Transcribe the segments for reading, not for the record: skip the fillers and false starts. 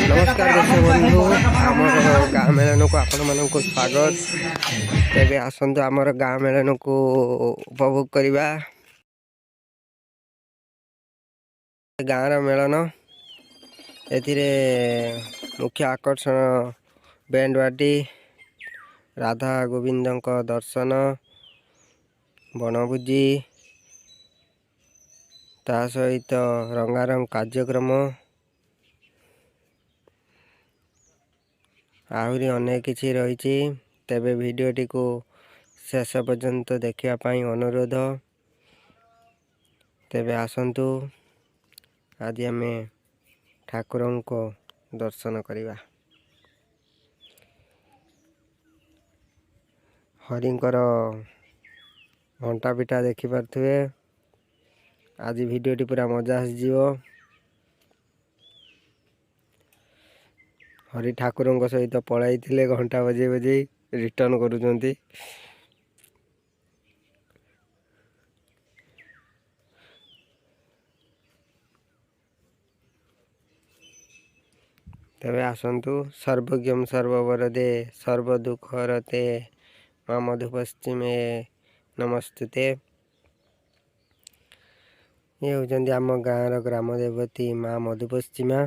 नमस्कार दर्शक बंधु आमर गाँ मेलन को आपण मान स्वागत। तेबे आसतु आमर गाँ मेलन को उपभोग करवा। गाँर मेलन एथिरे मुख्य आकर्षण बैंड पार्टी, राधा गोविंद दर्शन, बनभोजी, ता सहित रंगारंग कार्यक्रम आहरी अनेक किछि रही। तेबे वीडियोटी को शेष पर्यंत देखिया पाई अनुरोध। तेबे आसंतु आज आम ठाकुर को दर्शन करवा। हरिंकर घंटा पिठा देखि पारे। आज वीडियोटी पूरा मजा आसीजिवो। हरि ठाकुर सहित पलाई थिले घंटा बजे बजे रिटर्न करुचंती। तबे आसंतु सर्वज्ञम सर्ववरदे सर्वदुख हरते मां मधुपश्चिमे नमस्तुते। ये होचंदी आम गाँर ग्राम देवती मां मधुपश्चिमा।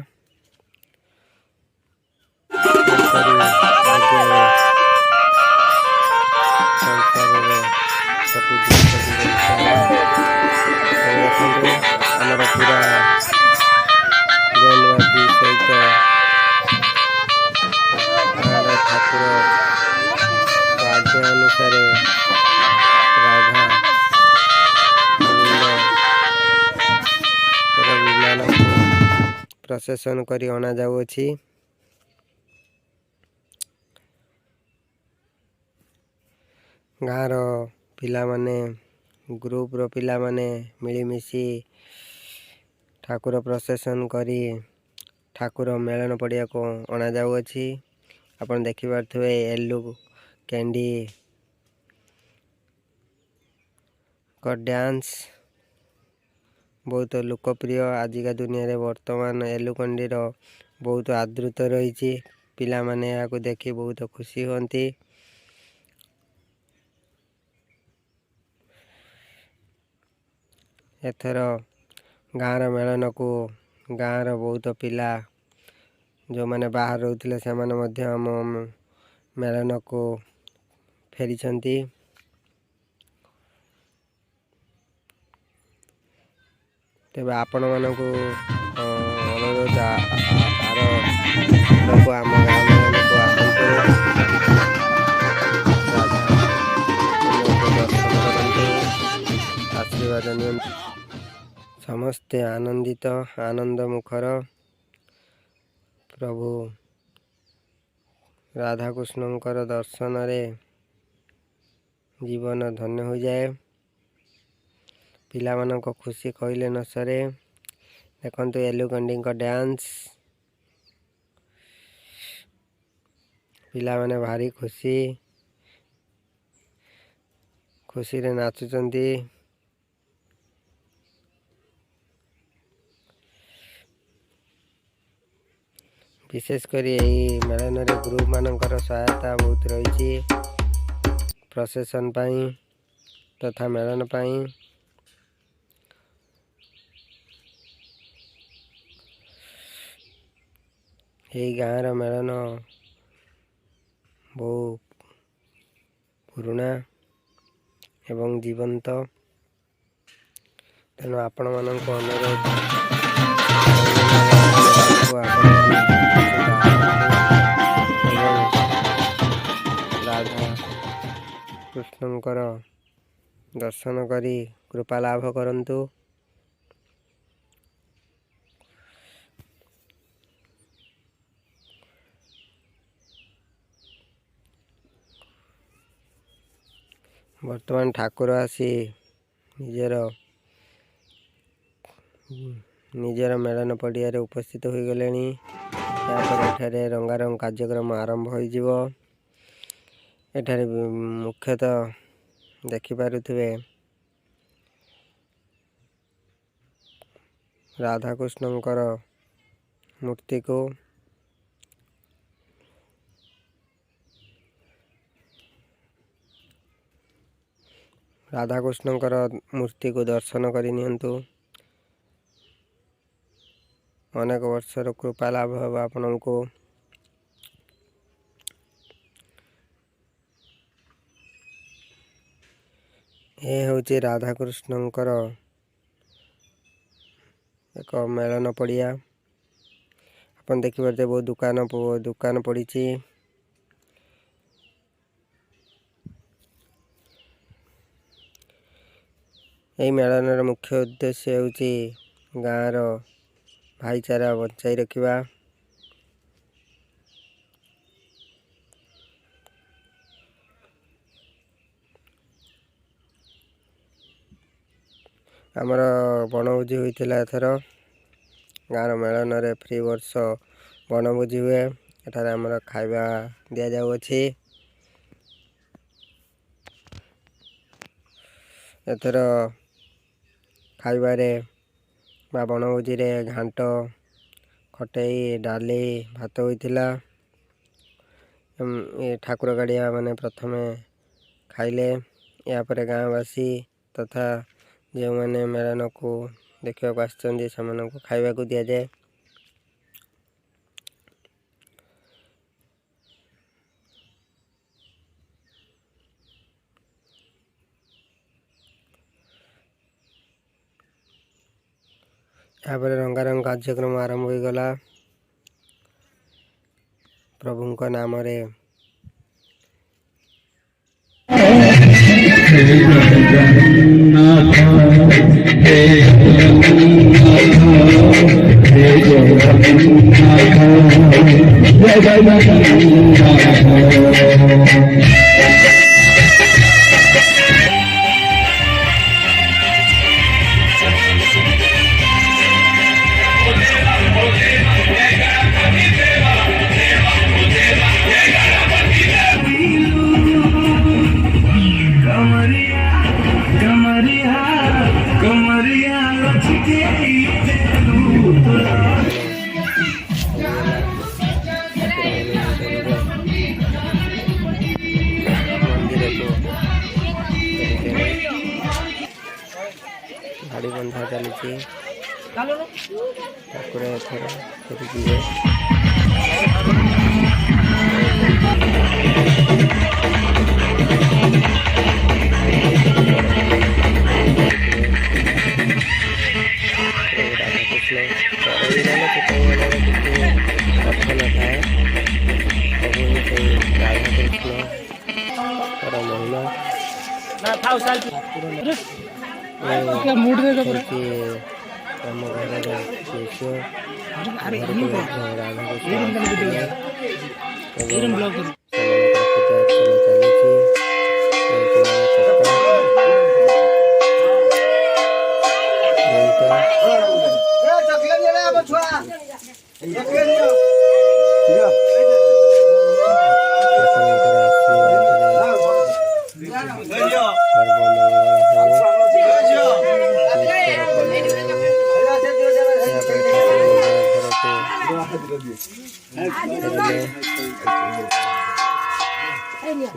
आमर पूरा बैंडबाजी सहित ठाकुर आज्ञा अनुसार राधा विमान प्रसेसन करी अना जाउछि। गाँर पिला माने ग्रुप रो पिला माने मिलीमिशी ठाकुर प्रसेसन करी ठाकुर मेलन पड़िया को अना जाउछि। आपण देखि पारथुवे येलो कैंडी का डांस बहुत लोकप्रिय। आजिका दुनिया रे वर्तमान येलो कैंडी रो बहुत आदृत रही। पिला माने याको देखि बहुत खुशी होंती। एथर गाँर मेलन को गाँर बहुत पिला जो माने बाहर रहउथिले से माने मध्य आम मेलन को फेरी छंती। तेबे आपण मानकु अनुरोध आर लोक आम गाँ मेलन को आसंतु दर्शन करंतु आशीर्वाद नियंतु। समस्ते आनंदित आनंद मुखर प्रभु राधाकृष्णंकर दर्शन रे जीवन धन्य हो जाए। पिला मानक खुशी कहले न सरे। देखंतु येलो कैंडी का डांस पिला माने भारी खुशी खुशी रे नाचुचंती। विशेषकर यही मेलन रे ग्रुप मानकर सहायता बहुत रही प्रसेसन पाई तथा मेलन पाई। यही गाँर मेलन बहु पुराना एवं जीवंत। तेणु आपण मानक अनुरोध राधा कृष्णंकर दर्शन करी कृपा लाभ करंतु। वर्तमान ठाकुर आसी निजर मेलन पड़िया रे उपस्थित हो गले। एठारे रंगारंग कार्यक्रम आरंभ हो। एठारे मुख्यतः देखिपारुथिबे राधाकृष्णंकर मूर्ति को राधाकृष्णଙ୍କର मूर्ति को दर्शन करनियंतु। अनेक वर्षर कृपा लाभ होगा आपण को। ये हूँ राधाकृष्णଙ୍କର एक मेलन पड़िया। अपन देखिए बहुत दुकान पड़ी। यही मेलन मुख्य उद्देश्य हूँ गाँव भाईचारा बचाई रखा। आमर बनभोजी होता एथर गाँव मेलन रे फ्री वर्ष बनभोजी हुए। एठार आमर खाଇବା दि जाऊँगी। एथर खाइबारे बा बनभोजी रे घांट खटई डाली भात होइथिला। ठाकुर गाड़िया माने प्रथमे खाइले। यापर गाँववासी तथा जो मैंने मेलन को देखा आसछन्ति सेमानंकु खाइबा को दिया जाए। यहाँ पर रंगारंग कार्यक्रम आरंभ हो गला। प्रभु का नाम रे गाड़ी बंधा चली। ठाकुर एथर फेरिजिवे।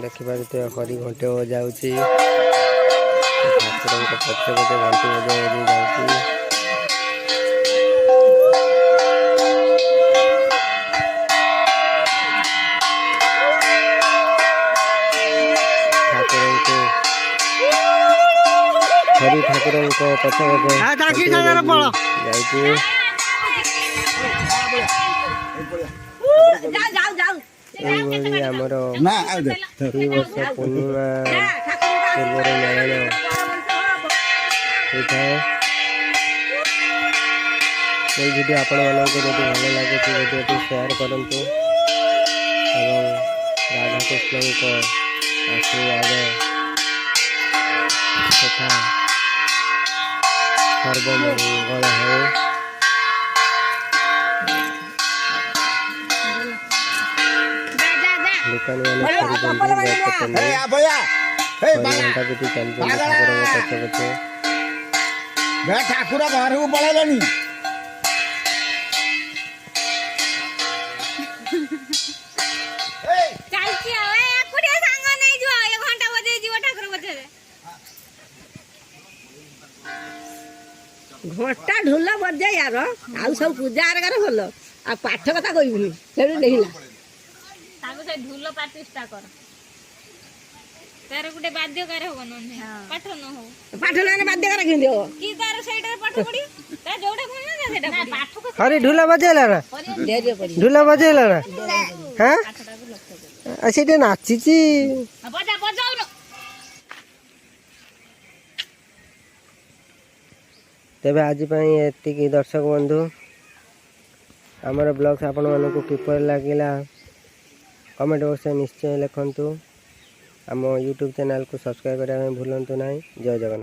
देखिए हरी घंटे हो जाऊँगी। ठाकुर पचे पचे घंटी बजाई जाऊँगी। हरी ठाकुर पचे पचे यही आमर दुई वर्ष पूर्णिमा पूर्व मेलन होता है। ये वीडियो आपण मानक भल लगे तो वीडियो शेयर करूँ एवं राधाकृष्ण को आशीर्वाद तथा सर्वमंगल हो। दुकान ठाकुर घर को पलैले ପର୍ଯ୍ୟାୟ ଆର ଆଉ ସବୁ ପୂଜା ଆରଗାର ଭଲ ଆଉ ପାଠ କଥା କହିବୁନି ସେଠୁ ଦେଖିଲା ତାକୁ ସେ ଢୋଲ ପାଟିଷ୍ଟା କର ତାର ଗୋଟେ ବାଦ୍ୟକାର ହବ ନହେଲେ ପାଠ ନ ହଉ ପାଠ ନହେଲେ ବାଧ୍ୟକର କେମିତି ହବ କି ତାର ସେଇଟାରେ ପାଠ ପଢିବ ତା ଯୋଉଟା ଭଲ ନା ସେଇଟା ପାଠ ହରି ଢୋଲ ବଜେଇଲା ନା ଧୈର୍ଯ୍ୟ କରି ଢୋଲ ବଜେଇଲା ନା ହଁ ଆଉ ସେଇଟା ନାଚିଛି ବଜା ବଜାଉନ ତେବେ ଆଜି ପାଇଁ ଏତିକି ଦର୍ଶକ ବନ୍ଧୁ ଆମର ବ୍ଲଗ୍ସ ଆପଣମାନଙ୍କୁ କିପରି ଲାଗିଲା କମେଣ୍ଟ ବକ୍ସରେ ନିଶ୍ଚୟ ଲେଖନ୍ତୁ ଆମ ୟୁଟ୍ୟୁବ୍ ଚ୍ୟାନେଲକୁ ସବସ୍କ୍ରାଇବ୍ କରିବା ପାଇଁ ଭୁଲନ୍ତୁ ନାହିଁ ଜୟ ଜଗନ୍ନାଥ।